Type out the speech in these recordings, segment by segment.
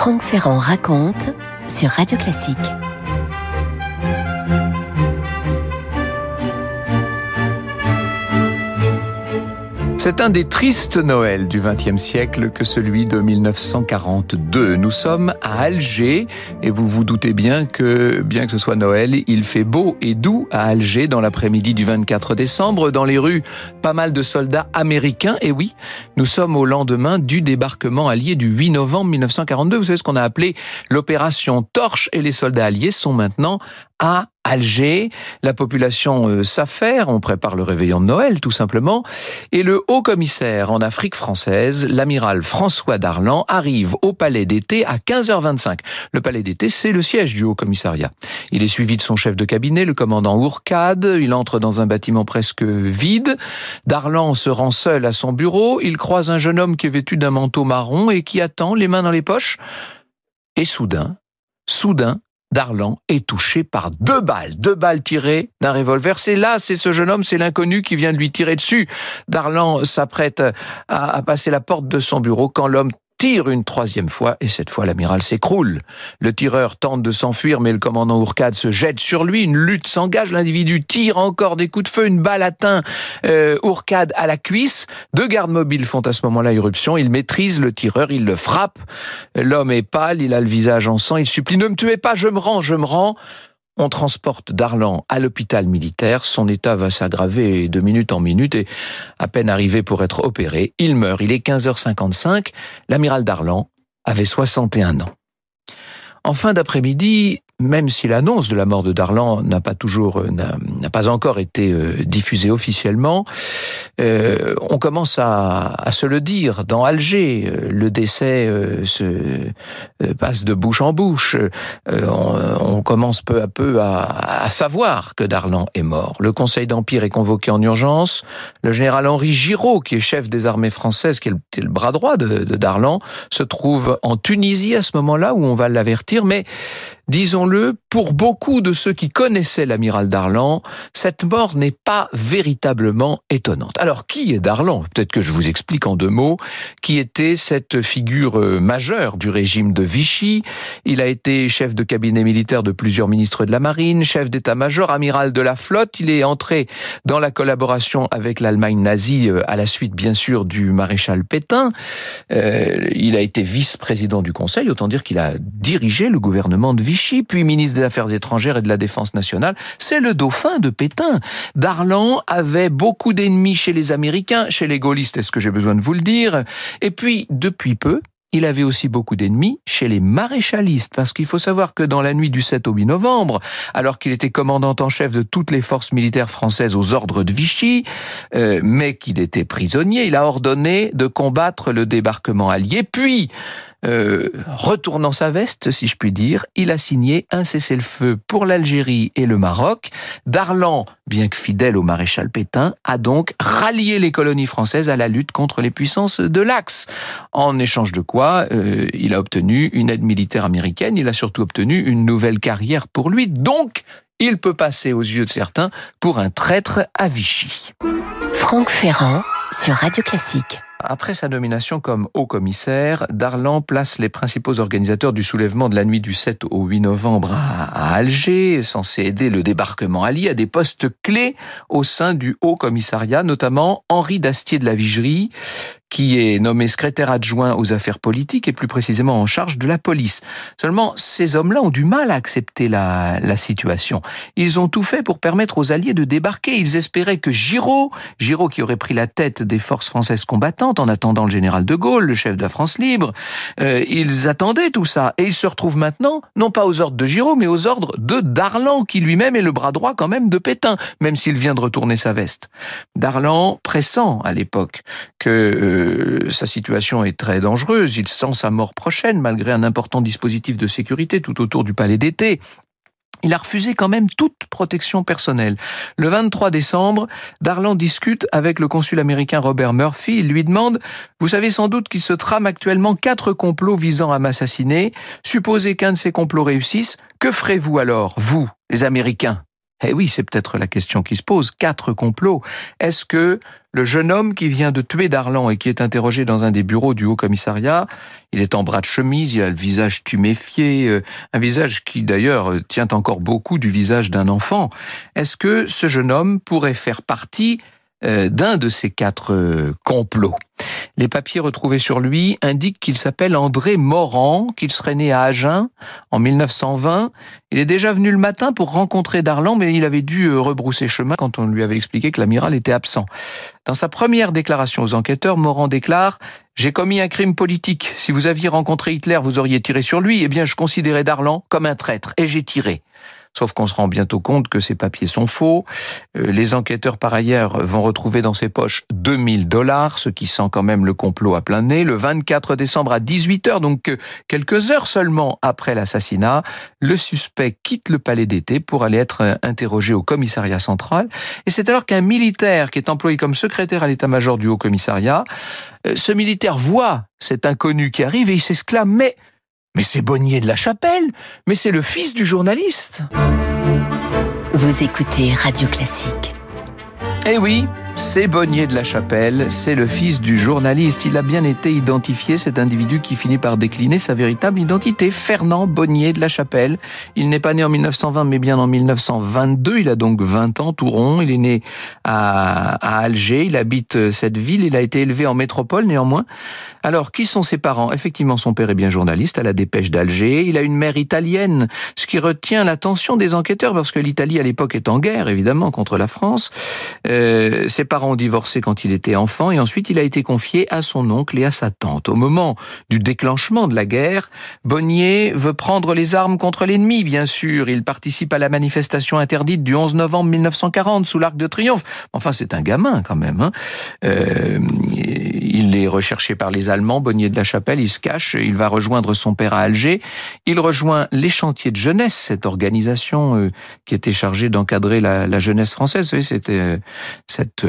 Franck Ferrand raconte sur Radio Classique. C'est un des tristes Noëls du XXe siècle que celui de 1942. Nous sommes à Alger et vous vous doutez bien que ce soit Noël, il fait beau et doux à Alger dans l'après-midi du 24 décembre. Dans les rues, pas mal de soldats américains. Et oui, nous sommes au lendemain du débarquement allié du 8 novembre 1942. Vous savez ce qu'on a appelé l'opération Torche, et les soldats alliés sont maintenant à Alger. La population s'affaire, on prépare le réveillon de Noël tout simplement, et le haut-commissaire en Afrique française, l'amiral François Darlan, arrive au palais d'été à 15h25. Le palais d'été, c'est le siège du haut-commissariat. Il est suivi de son chef de cabinet, le commandant Ourcade. Il entre dans un bâtiment presque vide. Darlan se rend seul à son bureau. Il croise un jeune homme qui est vêtu d'un manteau marron et qui attend, les mains dans les poches. Et soudain, Darlan est touché par deux balles tirées d'un revolver. C'est ce jeune homme, c'est l'inconnu qui vient de lui tirer dessus. Darlan s'apprête à passer la porte de son bureau quand l'homme tire une troisième fois, et cette fois l'amiral s'écroule. Le tireur tente de s'enfuir, mais le commandant Ourcade se jette sur lui. Une lutte s'engage, l'individu tire encore des coups de feu, une balle atteint Ourcade à la cuisse. Deux gardes mobiles font à ce moment-là irruption, ils maîtrisent le tireur, ils le frappent. L'homme est pâle, il a le visage en sang, il supplie « Ne me tuez pas, je me rends !» On transporte Darlan à l'hôpital militaire. Son état va s'aggraver de minute en minute et à peine arrivé pour être opéré, il meurt. Il est 15h55. L'amiral Darlan avait 61 ans. En fin d'après-midi, même si l'annonce de la mort de Darlan n'a pas encore été diffusée officiellement, on commence à se le dire dans Alger. Le décès se passe de bouche en bouche. On commence peu à peu à savoir que Darlan est mort. Le Conseil d'Empire est convoqué en urgence. Le général Henri Giraud, qui est chef des armées françaises, qui est le bras droit de Darlan, se trouve en Tunisie à ce moment-là où on va l'avertir, mais disons-le, pour beaucoup de ceux qui connaissaient l'amiral Darlan, cette mort n'est pas véritablement étonnante. Alors, qui est Darlan ? Peut-être que je vous explique en deux mots. Qui était cette figure majeure du régime de Vichy ? Il a été chef de cabinet militaire de plusieurs ministres de la Marine, chef d'état-major, amiral de la flotte. Il est entré dans la collaboration avec l'Allemagne nazie à la suite, bien sûr, du maréchal Pétain. Il a été vice-président du Conseil, autant dire qu'il a dirigé le gouvernement de Vichy, puis ministre des Affaires étrangères et de la Défense nationale. C'est le dauphin de Pétain. Darlan avait beaucoup d'ennemis chez les Américains, chez les gaullistes, est-ce que j'ai besoin de vous le dire ? Et puis, depuis peu, il avait aussi beaucoup d'ennemis chez les maréchalistes, parce qu'il faut savoir que dans la nuit du 7 au 8 novembre, alors qu'il était commandant en chef de toutes les forces militaires françaises aux ordres de Vichy, mais qu'il était prisonnier, il a ordonné de combattre le débarquement allié, puis retournant sa veste, si je puis dire, il a signé un cessez-le-feu pour l'Algérie et le Maroc. Darlan, bien que fidèle au maréchal Pétain, a donc rallié les colonies françaises à la lutte contre les puissances de l'Axe. En échange de quoi, il a obtenu une aide militaire américaine, il a surtout obtenu une nouvelle carrière pour lui, donc il peut passer aux yeux de certains pour un traître à Vichy. Franck Ferrand sur Radio Classique. Après sa nomination comme haut-commissaire, Darlan place les principaux organisateurs du soulèvement de la nuit du 7 au 8 novembre à Alger, censé aider le débarquement allié, à des postes clés au sein du haut-commissariat, notamment Henri d'Astier de la Vigerie, qui est nommé secrétaire adjoint aux affaires politiques et plus précisément en charge de la police. Seulement, ces hommes-là ont du mal à accepter la situation. Ils ont tout fait pour permettre aux Alliés de débarquer. Ils espéraient que Giraud qui aurait pris la tête des forces françaises combattantes en attendant le général de Gaulle, le chef de la France libre, ils attendaient tout ça. Et ils se retrouvent maintenant, non pas aux ordres de Giraud, mais aux ordres de Darlan, qui lui-même est le bras droit quand même de Pétain, même s'il vient de retourner sa veste. Darlan pressent à l'époque que sa situation est très dangereuse. Il sent sa mort prochaine, malgré un important dispositif de sécurité tout autour du palais d'été. Il a refusé quand même toute protection personnelle. Le 23 décembre, Darlan discute avec le consul américain Robert Murphy. Il lui demande « Vous savez sans doute qu'il se trame actuellement 4 complots visant à m'assassiner. Supposez qu'un de ces complots réussisse, que ferez-vous alors, vous, les Américains ?» Eh oui, c'est peut-être la question qui se pose. 4 complots. Est-ce que le jeune homme qui vient de tuer Darlan et qui est interrogé dans un des bureaux du Haut-Commissariat, il est en bras de chemise, il a le visage tuméfié, un visage qui d'ailleurs tient encore beaucoup du visage d'un enfant. Est-ce que ce jeune homme pourrait faire partie d'un de ces 4 complots? Les papiers retrouvés sur lui indiquent qu'il s'appelle André Morand, qu'il serait né à Agen en 1920. Il est déjà venu le matin pour rencontrer Darlan, mais il avait dû rebrousser chemin quand on lui avait expliqué que l'amiral était absent. Dans sa première déclaration aux enquêteurs, Morand déclare « J'ai commis un crime politique. Si vous aviez rencontré Hitler, vous auriez tiré sur lui. Eh bien, je considérais Darlan comme un traître et j'ai tiré. » Sauf qu'on se rend bientôt compte que ces papiers sont faux. Les enquêteurs, par ailleurs, vont retrouver dans ses poches $2000, ce qui sent quand même le complot à plein nez. Le 24 décembre à 18h, donc quelques heures seulement après l'assassinat, le suspect quitte le palais d'été pour aller être interrogé au commissariat central. Et c'est alors qu'un militaire qui est employé comme secrétaire à l'état-major du Haut-Commissariat, ce militaire voit cet inconnu qui arrive et il s'exclame « Mais c'est Bonnier de la Chapelle, mais c'est le fils du journaliste !» Vous écoutez Radio Classique. Eh oui, c'est Bonnier de la Chapelle, c'est le fils du journaliste. Il a bien été identifié, cet individu qui finit par décliner sa véritable identité. Fernand Bonnier de la Chapelle. Il n'est pas né en 1920, mais bien en 1922. Il a donc 20 ans, tout rond. Il est né à Alger. Il habite cette ville. Il a été élevé en métropole, néanmoins. Alors, qui sont ses parents? Effectivement, son père est bien journaliste à la Dépêche d'Alger. Il a une mère italienne, ce qui retient l'attention des enquêteurs, parce que l'Italie, à l'époque, est en guerre, évidemment, contre la France. Ses parents ont divorcé quand il était enfant et ensuite il a été confié à son oncle et à sa tante. Au moment du déclenchement de la guerre, Bonnier veut prendre les armes contre l'ennemi, bien sûr. Il participe à la manifestation interdite du 11 novembre 1940 sous l'Arc de Triomphe. Enfin, c'est un gamin quand même, hein. Il est recherché par les Allemands, Bonnier de la Chapelle, il se cache, il va rejoindre son père à Alger. Il rejoint les chantiers de jeunesse, cette organisation qui était chargée d'encadrer la jeunesse française. Vous savez, c'était cette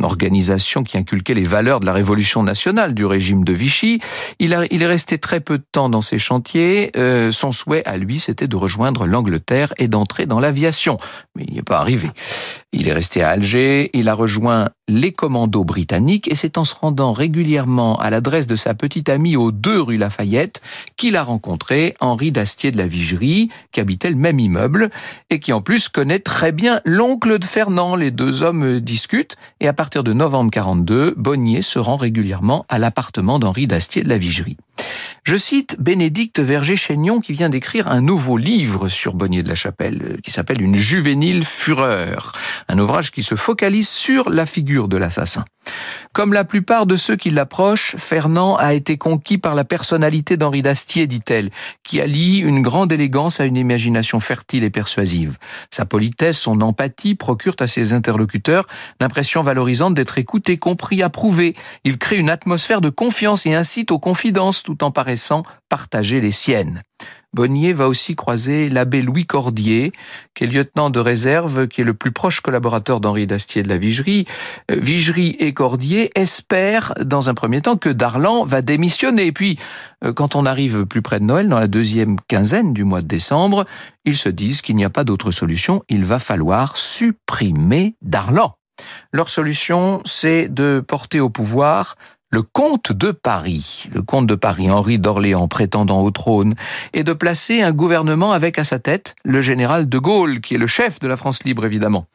organisation qui inculquait les valeurs de la révolution nationale du régime de Vichy. Il est resté très peu de temps dans ces chantiers. Son souhait à lui, c'était de rejoindre l'Angleterre et d'entrer dans l'aviation. Mais il n'y est pas arrivé. Il est resté à Alger, il a rejoint les commandos britanniques et c'est en se rendant régulièrement à l'adresse de sa petite amie aux 2 rue Lafayette qu'il a rencontré Henri d'Astier de la Vigerie, qui habitait le même immeuble et qui en plus connaît très bien l'oncle de Fernand. Les 2 hommes discutent et à partir de novembre 42, Bonnier se rend régulièrement à l'appartement d'Henri d'Astier de la Vigerie. Je cite Bénédicte Verger-Chaignon qui vient d'écrire un nouveau livre sur Bonnier de la Chapelle qui s'appelle Une juvénile fureur, un ouvrage qui se focalise sur la figure de l'assassin. Comme la plupart de ceux qui l'approchent, Fernand a été conquis par la personnalité d'Henri d'Astier, dit-elle, qui allie une grande élégance à une imagination fertile et persuasive. Sa politesse, son empathie procurent à ses interlocuteurs l'impression valorisante d'être écoutés, compris, approuvés. Il crée une atmosphère de confiance et incite aux confidences tout en paraissant partager les siennes. Bonnier va aussi croiser l'abbé Louis Cordier, qui est lieutenant de réserve, qui est le plus proche collaborateur d'Henri d'Astier de la Vigerie. Vigerie et Cordier espèrent, dans un premier temps, que Darlan va démissionner. Et puis, quand on arrive plus près de Noël, dans la 2e quinzaine du mois de décembre, ils se disent qu'il n'y a pas d'autre solution, il va falloir supprimer Darlan. Leur solution, c'est de porter au pouvoir le comte de Paris, Henri d'Orléans, prétendant au trône, et de placer un gouvernement avec à sa tête le général de Gaulle, qui est le chef de la France libre, évidemment.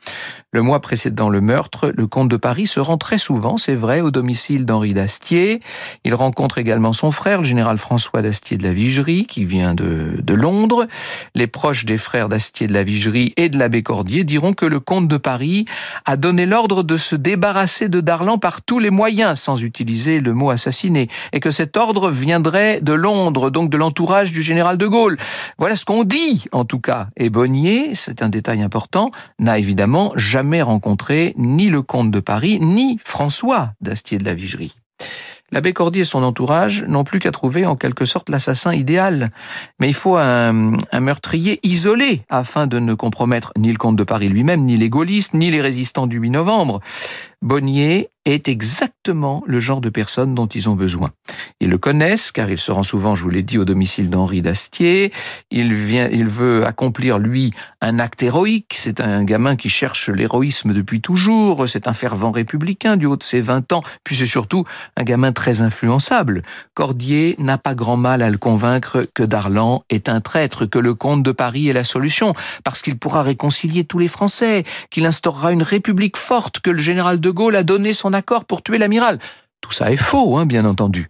Le mois précédant le meurtre, le comte de Paris se rend très souvent, c'est vrai, au domicile d'Henri d'Astier. Il rencontre également son frère, le général François d'Astier de la Vigerie, qui vient de Londres. Les proches des frères d'Astier de la Vigerie et de l'abbé Cordier diront que le comte de Paris a donné l'ordre de se débarrasser de Darlan par tous les moyens, sans utiliser le mot assassiné, et que cet ordre viendrait de Londres, donc de l'entourage du général de Gaulle. Voilà ce qu'on dit, en tout cas. Et Bonnier, c'est un détail important, n'a évidemment jamais rencontré ni le comte de Paris, ni François d'Astier de la Vigerie. L'abbé Cordier et son entourage n'ont plus qu'à trouver en quelque sorte l'assassin idéal. Mais il faut un meurtrier isolé afin de ne compromettre ni le comte de Paris lui-même, ni les gaullistes, ni les résistants du 8 novembre. Bonnier est exactement le genre de personne dont ils ont besoin. Ils le connaissent, car il se rend souvent, je vous l'ai dit, au domicile d'Henri d'Astier. Il veut accomplir, lui, un acte héroïque. C'est un gamin qui cherche l'héroïsme depuis toujours. C'est un fervent républicain du haut de ses 20 ans. Puis c'est surtout un gamin très influençable. Cordier n'a pas grand mal à le convaincre que Darlan est un traître, que le comte de Paris est la solution, parce qu'il pourra réconcilier tous les Français, qu'il instaurera une république forte, que le général de Gaulle a donné son accord pour tuer l'amiral. Tout ça est faux, bien entendu.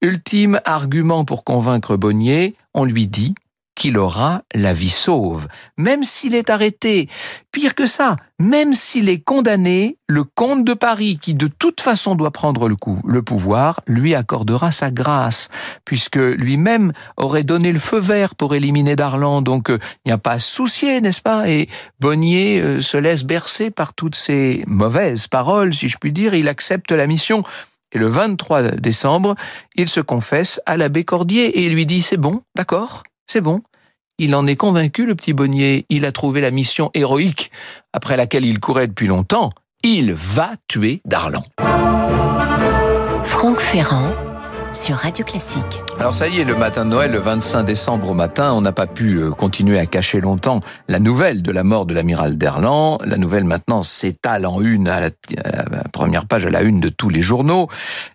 Ultime argument pour convaincre Bonnier, on lui dit qu'il aura la vie sauve. Même s'il est arrêté, pire que ça, même s'il est condamné, le comte de Paris, qui de toute façon doit prendre le pouvoir, lui accordera sa grâce, puisque lui-même aurait donné le feu vert pour éliminer Darlan, donc il n'y a pas à se soucier, n'est-ce pas? Et Bonnier se laisse bercer par toutes ces mauvaises paroles, si je puis dire, il accepte la mission. Et le 23 décembre, il se confesse à l'abbé Cordier et il lui dit « C'est bon, d'accord, c'est bon ». Il en est convaincu, le petit Bonnier. Il a trouvé la mission héroïque après laquelle il courait depuis longtemps. Il va tuer Darlan. Franck Ferrand sur Radio Classique. Alors ça y est, le matin de Noël, le 25 décembre au matin, on n'a pas pu continuer à cacher longtemps la nouvelle de la mort de l'amiral Darlan. La nouvelle maintenant s'étale en une, à la première page, à la une de tous les journaux.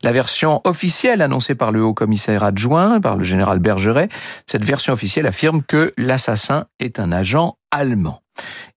La version officielle annoncée par le haut-commissaire adjoint, par le général Bergeret, cette version officielle affirme que l'assassin est un agent allemand.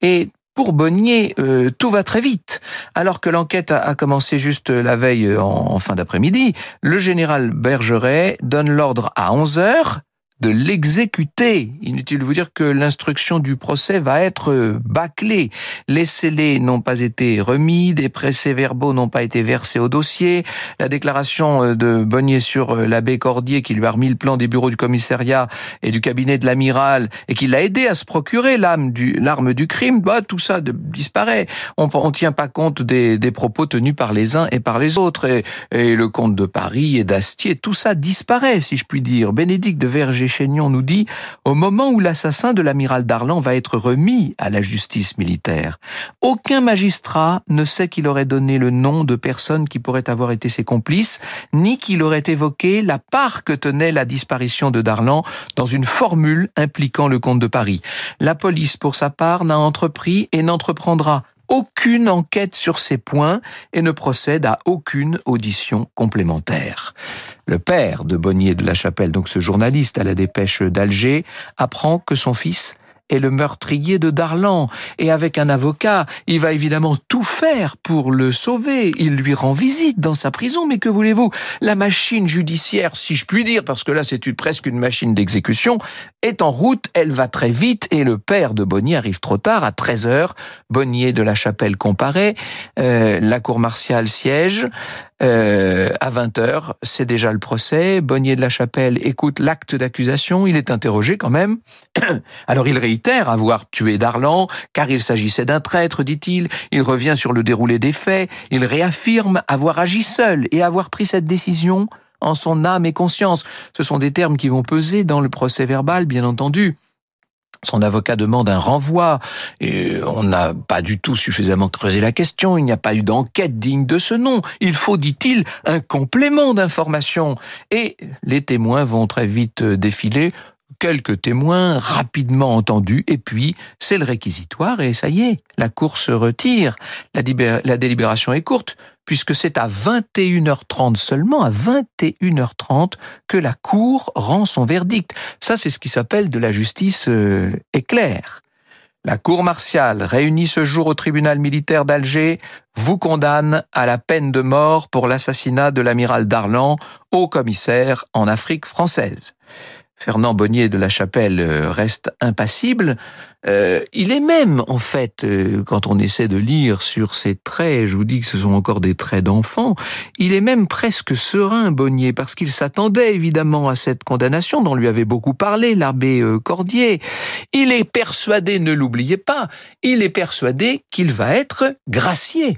Et pour Bonnier, tout va très vite. Alors que l'enquête a commencé juste la veille en fin d'après-midi, le général Bergeret donne l'ordre à 11h de l'exécuter. Inutile de vous dire que l'instruction du procès va être bâclée. Les scellés n'ont pas été remis, des procès-verbaux n'ont pas été versés au dossier, la déclaration de Bonnier sur l'abbé Cordier qui lui a remis le plan des bureaux du commissariat et du cabinet de l'amiral et qui l'a aidé à se procurer l'arme du crime, tout ça disparaît. On tient pas compte des propos tenus par les uns et par les autres. Et le comte de Paris et d'Astier, tout ça disparaît, si je puis dire. Bénédicte de Vergé-Chaignon nous dit « Au moment où l'assassin de l'amiral Darlan va être remis à la justice militaire, aucun magistrat ne sait qu'il aurait donné le nom de personnes qui pourraient avoir été ses complices, ni qu'il aurait évoqué la part que tenait la disparition de Darlan dans une formule impliquant le comte de Paris. La police, pour sa part, n'a entrepris et n'entreprendra aucune enquête sur ces points et ne procède à aucune audition complémentaire. » Le père de Bonnier de la Chapelle, donc ce journaliste à la Dépêche d'Alger, apprend que son fils est le meurtrier de Darlan. Et avec un avocat, il va évidemment tout faire pour le sauver. Il lui rend visite dans sa prison, mais que voulez-vous? La machine judiciaire, si je puis dire, parce que là c'est presque une machine d'exécution, est en route, elle va très vite, et le père de Bonnier arrive trop tard, à 13h. Bonnier de la Chapelle comparaît, la cour martiale siège, à 20h, c'est déjà le procès. Bonnier de la Chapelle écoute l'acte d'accusation, il est interrogé quand même. Alors il réitère avoir tué Darlan, car il s'agissait d'un traître, dit-il. Il revient sur le déroulé des faits, il réaffirme avoir agi seul et avoir pris cette décision en son âme et conscience. Ce sont des termes qui vont peser dans le procès verbal, bien entendu. Son avocat demande un renvoi et on n'a pas du tout suffisamment creusé la question, il n'y a pas eu d'enquête digne de ce nom. Il faut, dit-il, un complément d'information. Et les témoins vont très vite défiler, quelques témoins rapidement entendus, et puis c'est le réquisitoire et ça y est, la cour se retire. La délibération est courte, puisque c'est à 21h30 seulement, à 21h30, que la cour rend son verdict. Ça, c'est ce qui s'appelle de la justice éclair. La cour martiale, réunie ce jour au tribunal militaire d'Alger, vous condamne à la peine de mort pour l'assassinat de l'amiral Darlan, haut commissaire en Afrique française. Fernand Bonnier de la Chapelle reste impassible. Il est même, en fait, quand on essaie de lire sur ses traits, je vous dis que ce sont encore des traits d'enfant, il est même presque serein, Bonnier, parce qu'il s'attendait évidemment à cette condamnation dont lui avait beaucoup parlé l'abbé Cordier. Il est persuadé, ne l'oubliez pas, il est persuadé qu'il va être gracié.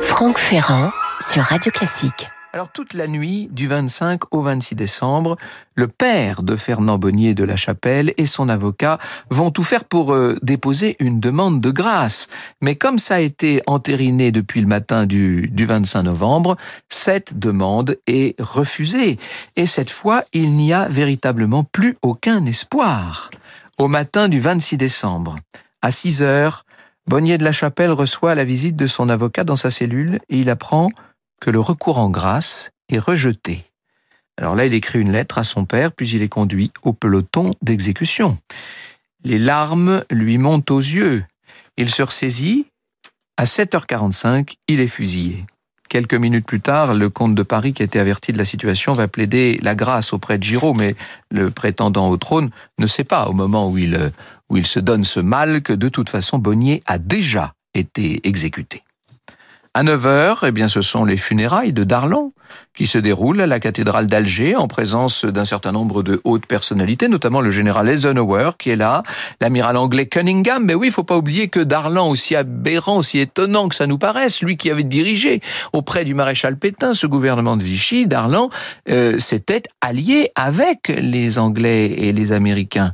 Franck Ferrand sur Radio Classique. Alors toute la nuit du 25 au 26 décembre, le père de Fernand Bonnier de la Chapelle et son avocat vont tout faire pour déposer une demande de grâce. Mais comme ça a été entériné depuis le matin du 25 novembre, cette demande est refusée. Et cette fois, il n'y a véritablement plus aucun espoir. Au matin du 26 décembre, à 6 heures, Bonnier de la Chapelle reçoit la visite de son avocat dans sa cellule et il apprend que le recours en grâce est rejeté. Alors là, il écrit une lettre à son père, puis il est conduit au peloton d'exécution. Les larmes lui montent aux yeux. Il se ressaisit. À 7h45, il est fusillé. Quelques minutes plus tard, le comte de Paris, qui a été averti de la situation, va plaider la grâce auprès de Giraud, mais le prétendant au trône ne sait pas, au moment où il se donne ce mal, que de toute façon, Bonnier a déjà été exécuté. À 9h, eh bien, ce sont les funérailles de Darlan qui se déroulent à la cathédrale d'Alger en présence d'un certain nombre de hautes personnalités, notamment le général Eisenhower qui est là, l'amiral anglais Cunningham. Mais oui, il faut pas oublier que Darlan, aussi aberrant, aussi étonnant que ça nous paraisse, lui qui avait dirigé auprès du maréchal Pétain ce gouvernement de Vichy, Darlan s'était allié avec les Anglais et les Américains.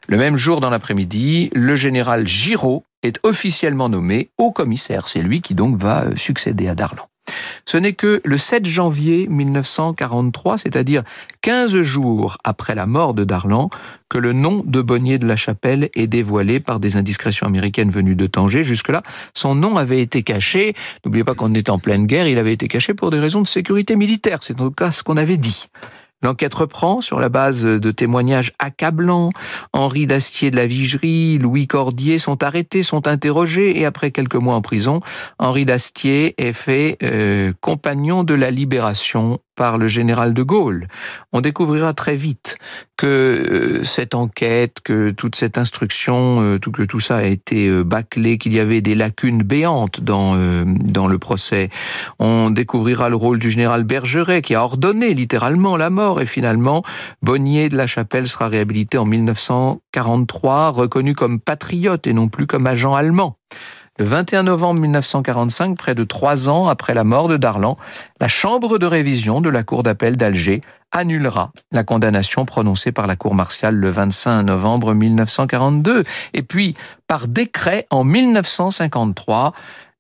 Le même jour dans l'après-midi, le général Giraud est officiellement nommé haut commissaire. C'est lui qui donc va succéder à Darlan. Ce n'est que le 7 janvier 1943, c'est-à-dire 15 jours après la mort de Darlan, que le nom de Bonnier de la Chapelle est dévoilé par des indiscrétions américaines venues de Tanger. Jusque-là, son nom avait été caché. N'oubliez pas qu'on est en pleine guerre, il avait été caché pour des raisons de sécurité militaire. C'est en tout cas ce qu'on avait dit. L'enquête reprend sur la base de témoignages accablants. Henri d'Astier de la Vigerie, Louis Cordier sont arrêtés, sont interrogés et après quelques mois en prison, Henri d'Astier est fait compagnon de la libération par le général de Gaulle. On découvrira très vite que cette enquête, que toute cette instruction, que tout ça a été bâclé, qu'il y avait des lacunes béantes dans le procès. On découvrira le rôle du général Bergeret qui a ordonné littéralement la mort et finalement Bonnier de la Chapelle sera réhabilité en 1943, reconnu comme patriote et non plus comme agent allemand. Le 21 novembre 1945, près de 3 ans après la mort de Darlan, la chambre de révision de la cour d'appel d'Alger annulera la condamnation prononcée par la cour martiale le 25 novembre 1942. Et puis, par décret, en 1953,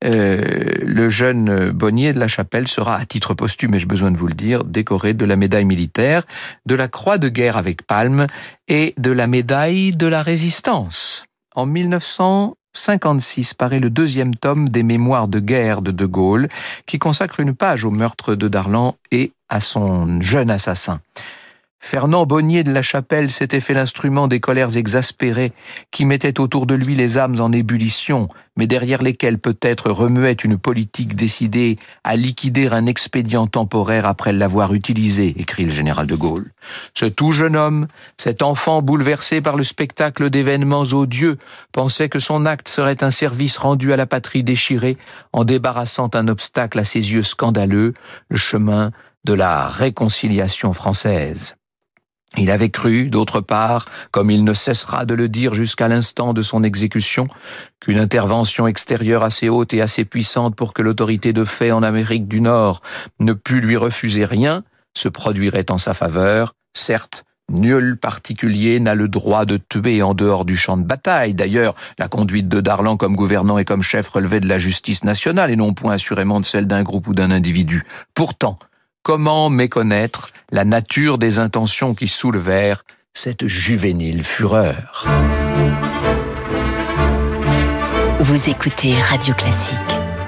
le jeune Bonnier de la Chapelle sera, à titre posthume, et j'ai besoin de vous le dire, décoré de la médaille militaire, de la croix de guerre avec palme et de la médaille de la résistance. En 1956 paraît le 2e tome des Mémoires de guerre de Gaulle, qui consacre une page au meurtre de Darlan et à son jeune assassin. Fernand Bonnier de la Chapelle s'était fait l'instrument des colères exaspérées qui mettaient autour de lui les âmes en ébullition, mais derrière lesquelles peut-être remuait une politique décidée à liquider un expédient temporaire après l'avoir utilisé, écrit le général de Gaulle. Ce tout jeune homme, cet enfant bouleversé par le spectacle d'événements odieux, pensait que son acte serait un service rendu à la patrie déchirée en débarrassant un obstacle à ses yeux scandaleux, le chemin de la réconciliation française. Il avait cru, d'autre part, comme il ne cessera de le dire jusqu'à l'instant de son exécution, qu'une intervention extérieure assez haute et assez puissante pour que l'autorité de fait en Amérique du Nord ne pût lui refuser rien, se produirait en sa faveur. Certes, nul particulier n'a le droit de tuer en dehors du champ de bataille. D'ailleurs, la conduite de Darlan comme gouvernant et comme chef relevait de la justice nationale et non point assurément de celle d'un groupe ou d'un individu. Pourtant, comment méconnaître la nature des intentions qui soulevèrent cette juvénile fureur? Vous écoutez Radio Classique.